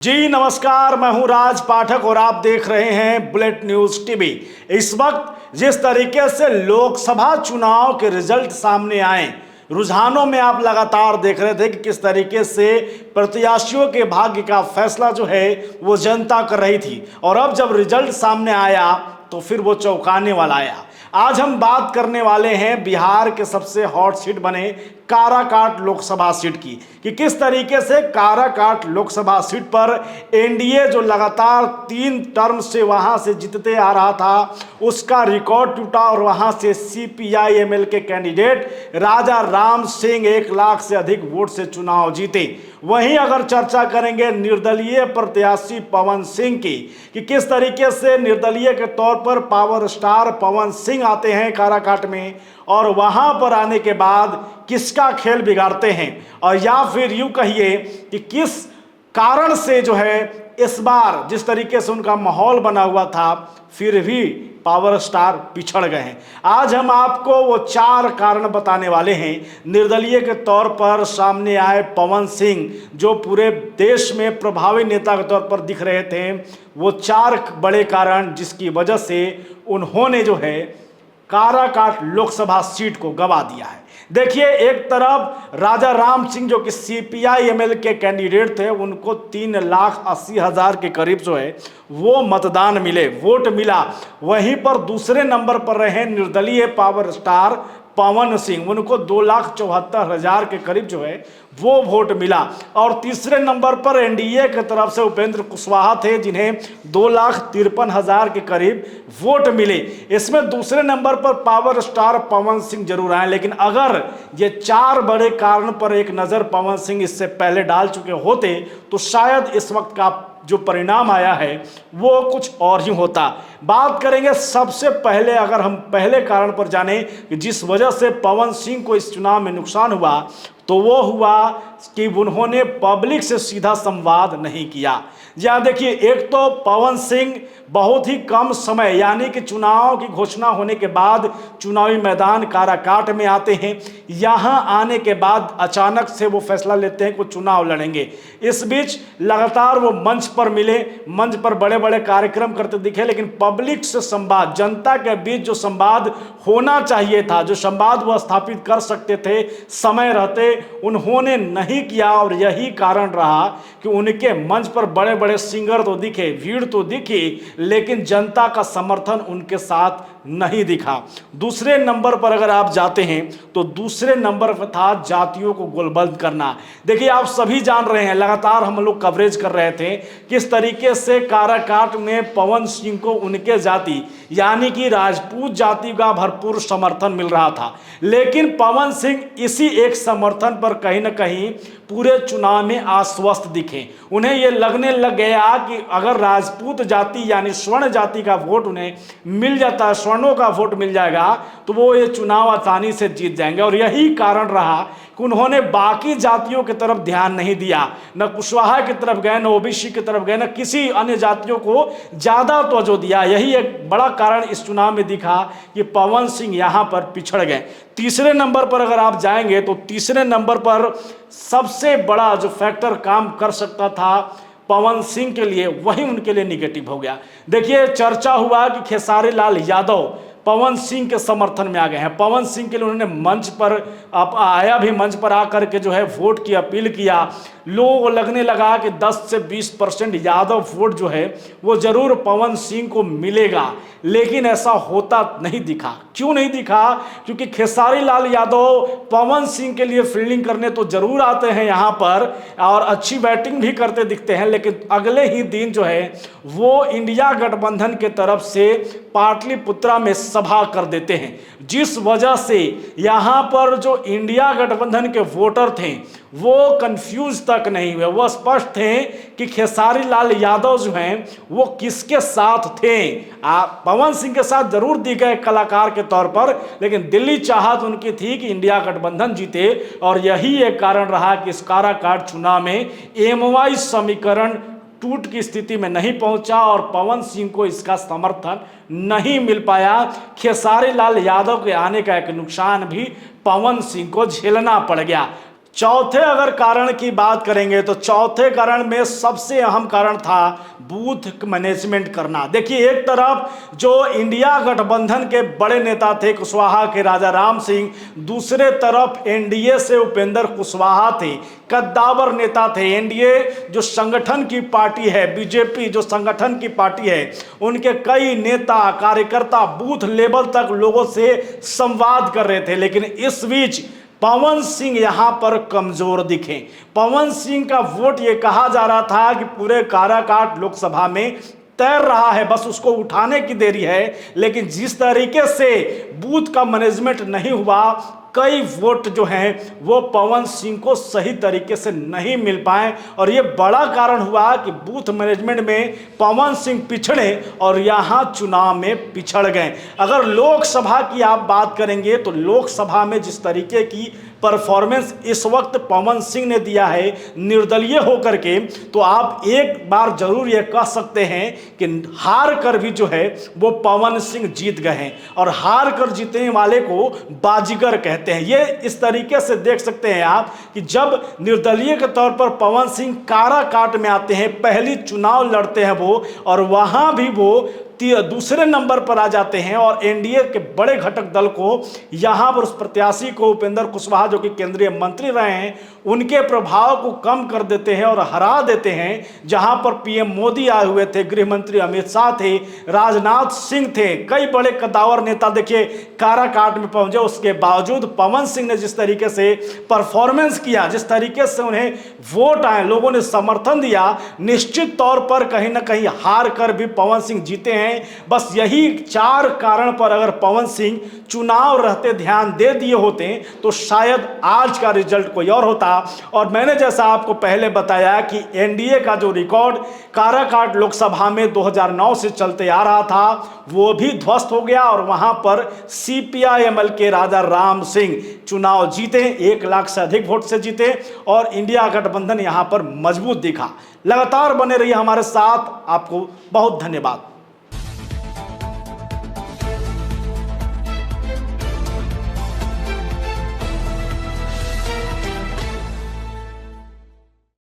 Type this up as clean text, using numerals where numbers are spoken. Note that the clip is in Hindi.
जी नमस्कार, मैं हूं राज पाठक और आप देख रहे हैं बुलेट न्यूज टीवी। इस वक्त जिस तरीके से लोकसभा चुनाव के रिजल्ट सामने आए, रुझानों में आप लगातार देख रहे थे कि किस तरीके से प्रत्याशियों के भाग्य का फैसला जो है वो जनता कर रही थी। और अब जब रिजल्ट सामने आया तो फिर वो चौंकाने वाला आया। आज हम बात करने वाले हैं बिहार के सबसे हॉट सीट बने काराकाट लोकसभा सीट की, कि किस तरीके से काराकाट लोकसभा सीट पर एनडीए जो लगातार 3 टर्म से वहां से जीतते आ रहा था, उसका रिकॉर्ड टूटा और वहां से सीपीआई-एमएल के कैंडिडेट राजा राम सिंह 1 लाख से अधिक वोट से चुनाव जीते। वहीं अगर चर्चा करेंगे निर्दलीय प्रत्याशी पवन सिंह की, कि किस तरीके से निर्दलीय के तौर पर पावर स्टार पवन सिंह आते हैं काराकाट में और वहां पर आने के बाद किसका खेल बिगाड़ते हैं, और या फिर यूं कहिए कि किस कारण से जो है इस बार जिस तरीके से उनका माहौल बना हुआ था फिर भी पावर स्टार पिछड़ गए हैं। आज हम आपको वो 4 कारण बताने वाले हैं। निर्दलीय के तौर पर सामने आए पवन सिंह, जो पूरे देश में प्रभावी नेता के तौर पर दिख रहे थे, वो 4 बड़े कारण जिसकी वजह से उन्होंने जो है काराकाट लोकसभा सीट को गंवा दिया है। देखिए, एक तरफ राजा राम सिंह जो कि सीपीआई-एमएल के कैंडिडेट थे, उनको 3,80,000 के करीब जो है वो मतदान मिले, वोट मिला। वहीं पर दूसरे नंबर पर रहे निर्दलीय पावर स्टार पवन सिंह, उनको 2,74,000 के करीब जो है वो वोट मिला। और तीसरे नंबर पर एनडीए की तरफ से उपेंद्र कुशवाहा थे, जिन्हें 2,53,000 के करीब वोट मिले। इसमें दूसरे नंबर पर पावर स्टार पवन सिंह जरूर आए, लेकिन अगर ये 4 बड़े कारण पर एक नज़र पवन सिंह इससे पहले डाल चुके होते तो शायद इस वक्त का जो परिणाम आया है वो कुछ और ही होता। बात करेंगे सबसे पहले, अगर हम पहले कारण पर जाने कि जिस वजह से पवन सिंह को इस चुनाव में नुकसान हुआ, तो वो हुआ कि उन्होंने पब्लिक से सीधा संवाद नहीं किया। यहाँ देखिए, एक तो पवन सिंह बहुत ही कम समय, यानी कि चुनाव की घोषणा होने के बाद चुनावी मैदान काराकाट में आते हैं। यहाँ आने के बाद अचानक से वो फैसला लेते हैं कि वो चुनाव लड़ेंगे। इस बीच लगातार वो मंच पर मिले, मंच पर बड़े बड़े कार्यक्रम करते दिखे, लेकिन पब्लिक से संवाद, जनता के बीच जो संवाद होना चाहिए था, जो संवाद वो स्थापित कर सकते थे समय रहते, उन्होंने नहीं किया। और यही कारण रहा कि उनके मंच पर बड़े बड़े सिंगर तो दिखे, भीड़ तो दिखी, लेकिन जनता का समर्थन उनके साथ नहीं दिखा। दूसरे नंबर पर अगर आप जाते हैं तो दूसरे नंबर पर था जातियों को गोलबंद करना। देखिए, आप सभी जान रहे हैं, लगातार हम लोग कवरेज कर रहे थे किस तरीके से काराकाट में पवन सिंह को उनके जाति यानी कि राजपूत जाति का भरपूर समर्थन मिल रहा था। लेकिन पवन सिंह इसी एक समर्थन पर कहीं ना कहीं पूरे चुनाव में आश्वस्त दिखे। उन्हें यह लगने लग गया कि अगर राजपूत जाति यानी स्वर्ण जाति का वोट उन्हें मिल जाता है, स्वर्णों का वोट मिल जाएगा, तो वो ये चुनाव आसानी से जीत जाएंगे। और यही कारण रहा कि उन्होंने बाकी जातियों की तरफ ध्यान नहीं दिया, न कुशवाहा की तरफ गए, न ओबीसी की तरफ गए, न किसी अन्य जातियों को ज़्यादा तवज्जो दिया। यही एक बड़ा कारण इस चुनाव में दिखा कि पवन सिंह यहाँ पर पिछड़ गए। तीसरे नंबर पर अगर आप जाएंगे तो तीसरे नंबर पर सबसे बड़ा जो फैक्टर काम कर सकता था पवन सिंह के लिए, वही उनके लिए निगेटिव हो गया। देखिए, चर्चा हुआ कि खेसारी लाल यादव पवन सिंह के समर्थन में आ गए हैं। पवन सिंह के लिए उन्होंने मंच पर आया भी, मंच पर आकर के जो है वोट की अपील किया। लोगों को लगने लगा कि 10 से 20% यादव वोट जो है वो जरूर पवन सिंह को मिलेगा, लेकिन ऐसा होता नहीं दिखा। क्यों नहीं दिखा? क्योंकि खेसारी लाल यादव पवन सिंह के लिए फील्डिंग करने तो जरूर आते हैं यहाँ पर और अच्छी बैटिंग भी करते दिखते हैं, लेकिन अगले ही दिन जो है वो इंडिया गठबंधन के तरफ से पाटलिपुत्रा में सभा कर देते हैं, जिस वजह से यहाँ पर जो इंडिया गठबंधन के वोटर थे वो कंफ्यूज तक नहीं हुए। वो स्पष्ट थे कि खेसारी लाल यादव जो हैं वो किसके साथ थे। पवन सिंह के साथ जरूर दिखे गए कलाकार के तौर पर, लेकिन दिल्ली चाहत उनकी थी कि इंडिया गठबंधन जीते। और यही एक कारण रहा कि इस काराकाट चुनाव में एमवाई समीकरण टूट की स्थिति में नहीं पहुंचा और पवन सिंह को इसका समर्थन नहीं मिल पाया। खेसारी लाल यादव के आने का एक नुकसान भी पवन सिंह को झेलना पड़ गया। चौथे अगर कारण की बात करेंगे तो चौथे कारण में सबसे अहम कारण था बूथ मैनेजमेंट करना। देखिए, एक तरफ जो इंडिया गठबंधन के बड़े नेता थे कुशवाहा के राजा राम सिंह, दूसरे तरफ एनडीए से उपेंद्र कुशवाहा थे, कद्दावर नेता थे। एनडीए जो संगठन की पार्टी है, बीजेपी जो संगठन की पार्टी है, उनके कई नेता कार्यकर्ता बूथ लेवल तक लोगों से संवाद कर रहे थे। लेकिन इस बीच पवन सिंह यहां पर कमजोर दिखे। पवन सिंह का वोट ये कहा जा रहा था कि पूरे काराकाट लोकसभा में तैर रहा है, बस उसको उठाने की देरी है। लेकिन जिस तरीके से बूथ का मैनेजमेंट नहीं हुआ, कई वोट जो हैं वो पवन सिंह को सही तरीके से नहीं मिल पाए और ये बड़ा कारण हुआ कि बूथ मैनेजमेंट में पवन सिंह पिछड़े और यहाँ चुनाव में पिछड़ गए। अगर लोकसभा की आप बात करेंगे तो लोकसभा में जिस तरीके की परफॉर्मेंस इस वक्त पवन सिंह ने दिया है निर्दलीय होकर के, तो आप एक बार जरूर ये कह सकते हैं कि हार कर भी जो है वो पवन सिंह जीत गए हैं और हार कर जीतने वाले को बाजीगर कहते हैं। ये इस तरीके से देख सकते हैं आप कि जब निर्दलीय के तौर पर पवन सिंह काराकाट में आते हैं, पहली चुनाव लड़ते हैं वो, और वहां भी वो दूसरे नंबर पर आ जाते हैं और एनडीए के बड़े घटक दल को यहां पर उस प्रत्याशी को उपेंद्र कुशवाहा जो कि केंद्रीय मंत्री रहे हैं उनके प्रभाव को कम कर देते हैं और हरा देते हैं। जहां पर पीएम मोदी आए हुए थे, गृह मंत्री अमित शाह थे, राजनाथ सिंह थे, कई बड़े कद्दावर नेता देखिए काराकाट में पहुंचे। उसके बावजूद पवन सिंह ने जिस तरीके से परफॉर्मेंस किया, जिस तरीके से उन्हें वोट आए, लोगों ने समर्थन दिया, निश्चित तौर पर कहीं ना कहीं हार कर भी पवन सिंह जीते हैं। बस यही चार कारण पर अगर पवन सिंह चुनाव रहते ध्यान दे दिए होते तो शायद आज का रिजल्ट कोई और होता। और मैंने जैसा आपको पहले बताया कि एनडीए का जो रिकॉर्ड काराकाट लोकसभा में 2009 से चलते आ रहा था वो भी ध्वस्त हो गया और वहां पर सीपीआईएमएल के राजा राम सिंह चुनाव जीते, 1 लाख से अधिक वोट से जीते और इंडिया गठबंधन यहां पर मजबूत दिखा। लगातार बने रहिए हमारे साथ, आपको बहुत धन्यवाद।